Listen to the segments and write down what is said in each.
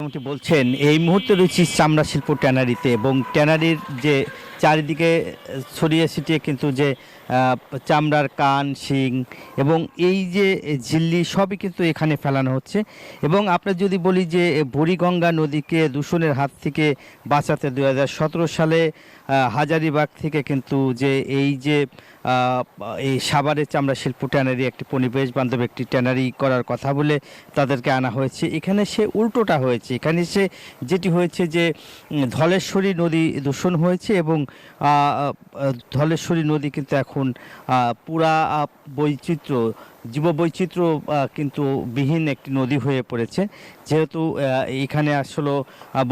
যেমনটি বলছেন এই মুহূর্তে রয়েছি চামড়া শিল্প ট্যানারিতে এবং ট্যানারির যে চারিদিকে ছড়িয়ে ছিটিয়ে কিন্তু যে চামড়ার কান শিং এবং এই যে ঝিল্লি সবই কিন্তু এখানে ফেলানো হচ্ছে। এবং আপনার যদি বলি যে বুড়িগঙ্গা নদীকে দূষণের হাত থেকে বাঁচাতে 2017 সালে হাজারিবাগ থেকে কিন্তু যে এই যে এই সাভারের চামড়া শিল্প ট্যানারি একটি পরিবেশ বান্ধব একটি ট্যানারি করার কথা বলে তাদেরকে আনা হয়েছে। এখানে সে উল্টোটা হয়েছে, এখানে সে যেটি হয়েছে যে ধলেশ্বরী নদী দূষণ হয়েছে এবং ধলেশ্বরী নদী কিন্তু এখন পুরা বৈচিত্র্য জীববৈচিত্র্য কিন্তু বিহীন একটি নদী হয়ে পড়েছে। যেহেতু এখানে আসলে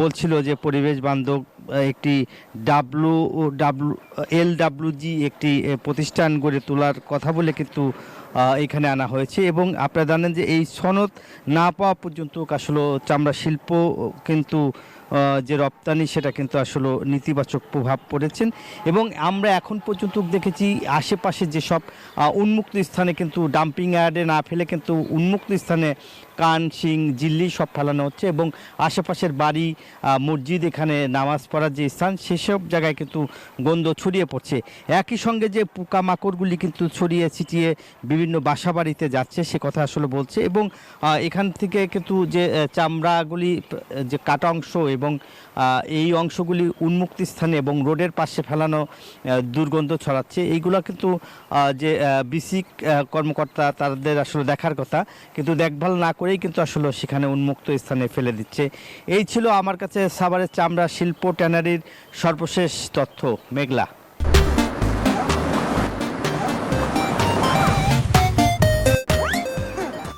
বলছিল যে পরিবেশ বান্ধব একটি LWG একটি প্রতিষ্ঠান গড়ে তোলার কথা বলে কিন্তু এখানে আনা হয়েছে। এবং আপনারা জানেন যে এই সনদ না পাওয়া পর্যন্ত আসলে চামড়া শিল্প কিন্তু যে রপ্তানি সেটা কিন্তু আসলে নেতিবাচক প্রভাব পড়েছেন। এবং আমরা এখন পর্যন্ত দেখেছি আশেপাশে যেসব উন্মুক্ত স্থানে কিন্তু ডাম্পিং ইয়ার্ডে না ফেলে কিন্তু উন্মুক্ত স্থানে কান শিং ঝিল্লি সব ফেলানো হচ্ছে এবং আশেপাশের বাড়ি মসজিদ এখানে নামাজ পড়ার যে স্থান সেসব জায়গায় কিন্তু গন্ধ ছড়িয়ে পড়ছে। একই সঙ্গে যে পোকামাকড়গুলি কিন্তু ছড়িয়ে ছিটিয়ে বিভিন্ন বাসা বাড়িতে যাচ্ছে সে কথা আসলে বলছে। এবং এখান থেকে কিন্তু যে চামড়াগুলি যে কাটা অংশ এবং এই অংশগুলি উন্মুক্ত স্থানে এবং রোডের পাশে ফেলানো দুর্গন্ধ ছড়াচ্ছে। এইগুলো কিন্তু যে বিসিক কর্মকর্তা তাদের আসলে দেখার কথা, কিন্তু দেখভাল না করেই কিন্তু আসলে সেখানে উন্মুক্ত স্থানে ফেলে দিচ্ছে। এই ছিল আমার কাছে সাভারের চামড়া শিল্প ট্যানারির সর্বশেষ তথ্য। মেঘলা।